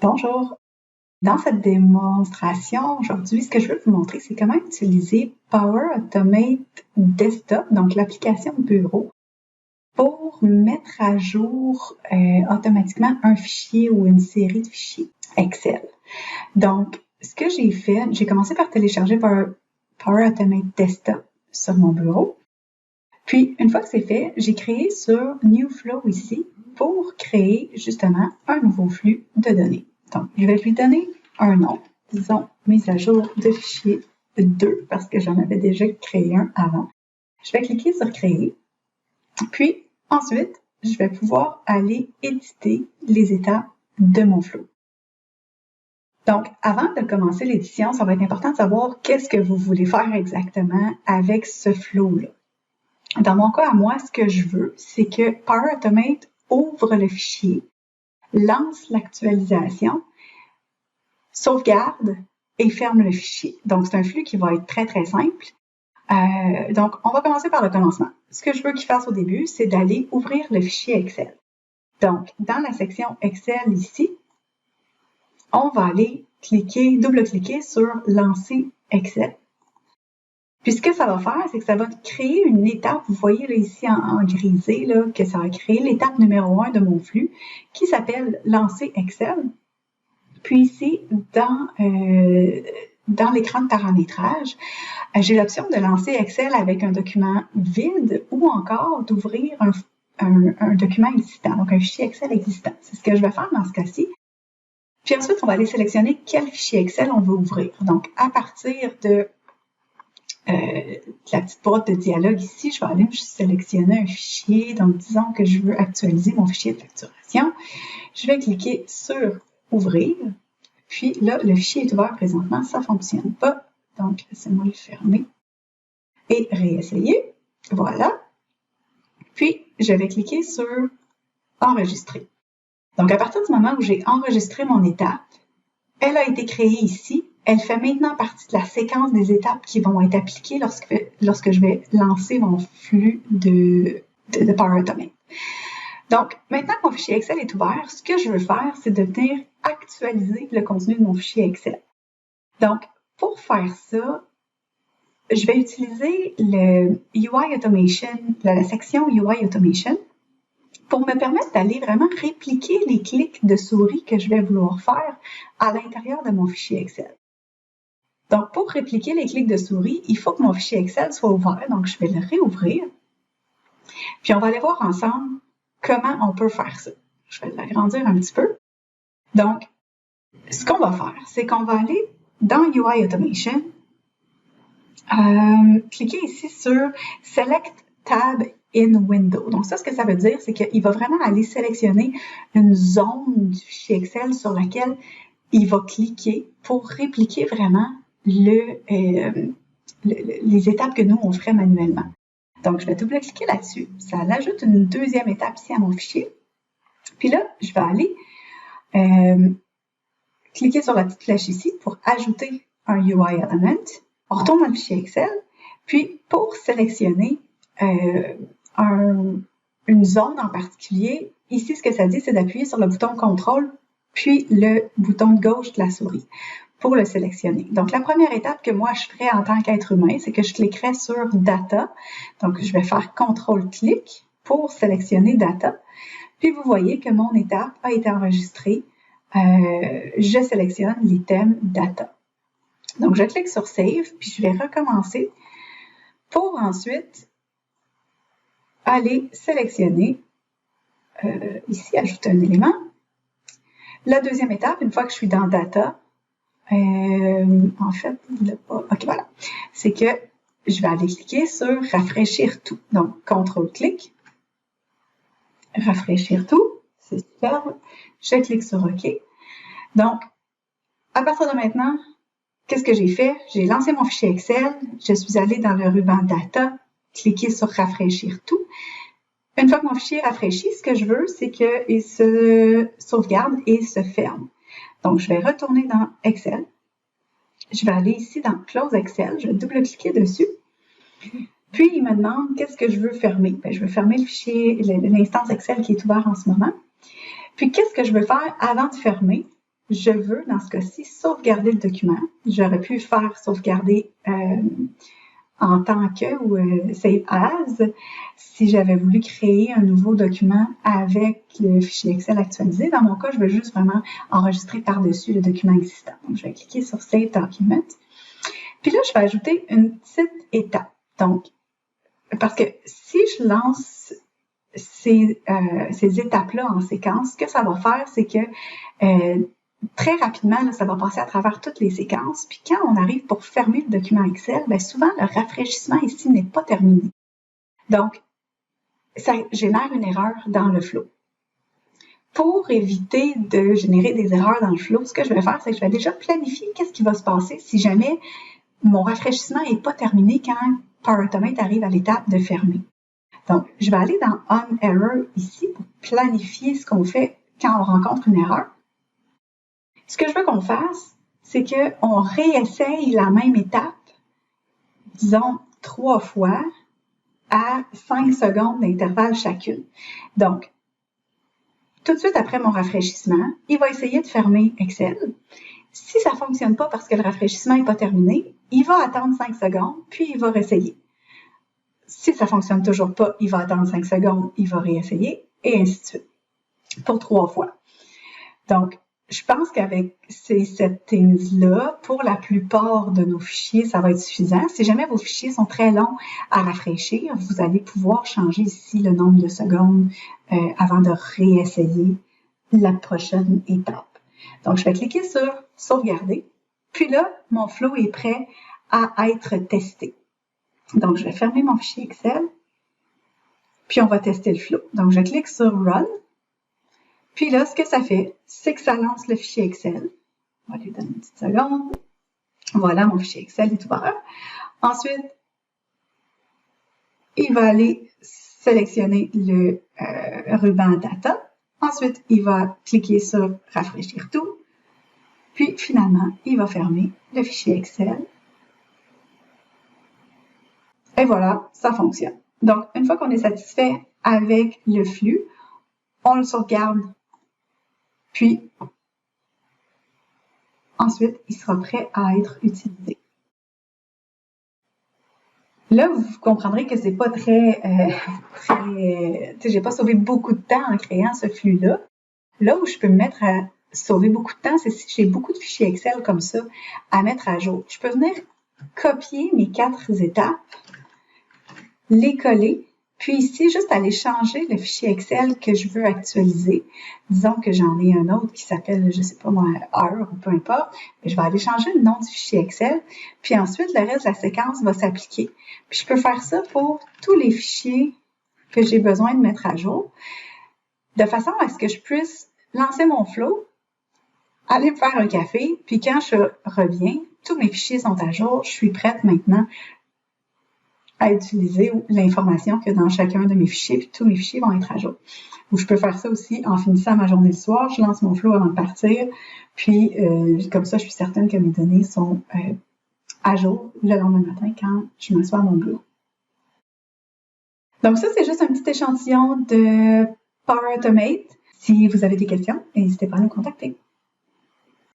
Bonjour! Dans cette démonstration, aujourd'hui, ce que je veux vous montrer, c'est comment utiliser Power Automate Desktop, donc l'application bureau, pour mettre à jour automatiquement un fichier ou une série de fichiers Excel. Donc, ce que j'ai fait, j'ai commencé par télécharger Power Automate Desktop sur mon bureau. Puis, une fois que c'est fait, j'ai créé sur New Flow ici pour créer justement un nouveau flux de données. Donc, je vais lui donner un nom, disons mise à jour de fichier 2 parce que j'en avais déjà créé un avant. Je vais cliquer sur créer. Puis, ensuite, je vais pouvoir aller éditer les étapes de mon flow. Donc, avant de commencer l'édition, ça va être important de savoir qu'est-ce que vous voulez faire exactement avec ce flow-là. Dans mon cas, à moi, ce que je veux, c'est que Power Automate ouvre le fichier, lance l'actualisation, sauvegarde et ferme le fichier. Donc, c'est un flux qui va être très, très simple. Donc, on va commencer par le commencement. Ce que je veux qu'il fasse au début, c'est d'aller ouvrir le fichier Excel. Donc, dans la section Excel ici, on va aller double-cliquer sur Lancer Excel. Puis ce que ça va faire, c'est que ça va créer une étape, vous voyez là ici en grisé, là, que ça va créer l'étape numéro 1 de mon flux qui s'appelle Lancer Excel. Puis ici, dans l'écran de paramétrage, j'ai l'option de lancer Excel avec un document vide ou encore d'ouvrir un document existant, donc un fichier Excel existant. C'est ce que je vais faire dans ce cas-ci. Puis ensuite, on va aller sélectionner quel fichier Excel on veut ouvrir. Donc, à partir de la petite boîte de dialogue ici, je vais aller sélectionner un fichier. Donc, disons que je veux actualiser mon fichier de facturation. Je vais cliquer sur « Ouvrir ». Puis là, le fichier est ouvert présentement, ça ne fonctionne pas. Donc, laissez-moi le fermer et réessayer. Voilà. Puis, je vais cliquer sur « Enregistrer ». Donc, à partir du moment où j'ai enregistré mon étape, elle a été créée ici. Elle fait maintenant partie de la séquence des étapes qui vont être appliquées lorsque je vais lancer mon flux de Power Automate. Donc, maintenant que mon fichier Excel est ouvert, ce que je veux faire, c'est de venir actualiser le contenu de mon fichier Excel. Donc, pour faire ça, je vais utiliser le UI Automation, la section UI Automation, pour me permettre d'aller vraiment répliquer les clics de souris que je vais vouloir faire à l'intérieur de mon fichier Excel. Donc, pour répliquer les clics de souris, il faut que mon fichier Excel soit ouvert. Donc, je vais le réouvrir. Puis, on va aller voir ensemble comment on peut faire ça. Je vais l'agrandir un petit peu. Donc, ce qu'on va faire, c'est qu'on va aller dans UI Automation, cliquer ici sur Select Tab in Window. Donc, ça, ce que ça veut dire, c'est qu'il va vraiment aller sélectionner une zone du fichier Excel sur laquelle il va cliquer pour répliquer vraiment les étapes que nous, on ferait manuellement. Donc, je vais double-cliquer là-dessus. Ça ajoute une deuxième étape ici à mon fichier. Puis là, je vais aller cliquer sur la petite flèche ici pour ajouter un UI element. On retourne dans le fichier Excel. Puis, pour sélectionner une zone en particulier, ici, ce que ça dit, c'est d'appuyer sur le bouton contrôle puis le bouton de gauche de la souris pour le sélectionner. Donc, la première étape que moi, je ferais en tant qu'être humain, c'est que je cliquerais sur Data. Donc, je vais faire CTRL-clic pour sélectionner Data. Puis, vous voyez que mon étape a été enregistrée. Je sélectionne l'item Data. Donc, je clique sur Save, puis je vais recommencer pour ensuite aller sélectionner, ici, ajouter un élément. La deuxième étape, une fois que je suis dans Data, en fait, il n'a pas... OK, voilà. C'est que je vais aller cliquer sur Rafraîchir tout. Donc, CTRL-clic, Rafraîchir tout, c'est superbe. Je clique sur OK. Donc, à partir de maintenant, qu'est-ce que j'ai fait? J'ai lancé mon fichier Excel, je suis allée dans le ruban Data, cliquer sur Rafraîchir tout. Une fois que mon fichier est rafraîchi, ce que je veux, c'est qu'il se sauvegarde et se ferme. Donc, je vais retourner dans Excel. Je vais aller ici dans Close Excel. Je vais double-cliquer dessus. Puis, il me demande qu'est-ce que je veux fermer. Bien, je veux fermer le fichier, l'instance Excel qui est ouvert en ce moment. Puis, qu'est-ce que je veux faire avant de fermer? je veux, dans ce cas-ci, sauvegarder le document. J'aurais pu faire sauvegarder en tant que ou Save As si j'avais voulu créer un nouveau document avec le fichier Excel actualisé. Dans mon cas, je veux juste vraiment enregistrer par-dessus le document existant. Donc, je vais cliquer sur Save Document. Puis là, je vais ajouter une petite étape. Donc, parce que si je lance ces étapes-là en séquence, ce que ça va faire, c'est que très rapidement, là, ça va passer à travers toutes les séquences. Puis quand on arrive pour fermer le document Excel, bien souvent, le rafraîchissement ici n'est pas terminé. Donc, ça génère une erreur dans le flow. Pour éviter de générer des erreurs dans le flow, ce que je vais faire, c'est que je vais déjà planifier qu'est-ce qui va se passer si jamais mon rafraîchissement n'est pas terminé quand Power Automate arrive à l'étape de fermer. Donc, je vais aller dans On Error ici pour planifier ce qu'on fait quand on rencontre une erreur. Ce que je veux qu'on fasse, c'est qu'on réessaye la même étape, disons 3 fois, à 5 secondes d'intervalle chacune. Donc, tout de suite après mon rafraîchissement, il va essayer de fermer Excel. Si ça ne fonctionne pas parce que le rafraîchissement n'est pas terminé, il va attendre 5 secondes, puis il va réessayer. Si ça ne fonctionne toujours pas, il va attendre 5 secondes, il va réessayer, et ainsi de suite, pour 3 fois. Donc, je pense qu'avec ces settings-là, pour la plupart de nos fichiers, ça va être suffisant. Si jamais vos fichiers sont très longs à rafraîchir, vous allez pouvoir changer ici le nombre de secondes avant de réessayer la prochaine étape. Donc, je vais cliquer sur « Sauvegarder ». Puis là, mon flow est prêt à être testé. Donc, je vais fermer mon fichier Excel. Puis, on va tester le flow. Donc, je clique sur « Run ». Puis là, ce que ça fait, c'est que ça lance le fichier Excel. On va lui donner une petite seconde. Voilà, mon fichier Excel est ouvert. Ensuite, il va aller sélectionner le ruban Data. Ensuite, il va cliquer sur « Rafraîchir tout ». Puis, finalement, il va fermer le fichier Excel. Et voilà, ça fonctionne. Donc, une fois qu'on est satisfait avec le flux, on le sauvegarde. Puis, ensuite, il sera prêt à être utilisé. Là, vous comprendrez que c'est pas j'ai pas sauvé beaucoup de temps en créant ce flux-là. Là où je peux me mettre à sauver beaucoup de temps, c'est si j'ai beaucoup de fichiers Excel comme ça à mettre à jour. Je peux venir copier mes 4 étapes, les coller, puis ici, juste aller changer le fichier Excel que je veux actualiser. Disons que j'en ai un autre qui s'appelle, je sais pas moi, heure ou peu importe. Mais je vais aller changer le nom du fichier Excel. Puis ensuite, le reste de la séquence va s'appliquer. Puis je peux faire ça pour tous les fichiers que j'ai besoin de mettre à jour, de façon à ce que je puisse lancer mon flow, aller me faire un café, puis quand je reviens, tous mes fichiers sont à jour. Je suis prête maintenant à utiliser l'information qu'il y a dans chacun de mes fichiers, puis tous mes fichiers vont être à jour. Ou je peux faire ça aussi en finissant ma journée le soir, je lance mon flow avant de partir, puis comme ça, je suis certaine que mes données sont à jour le lendemain matin quand je m'assois à mon bureau. Donc ça, c'est juste un petit échantillon de Power Automate. Si vous avez des questions, n'hésitez pas à nous contacter.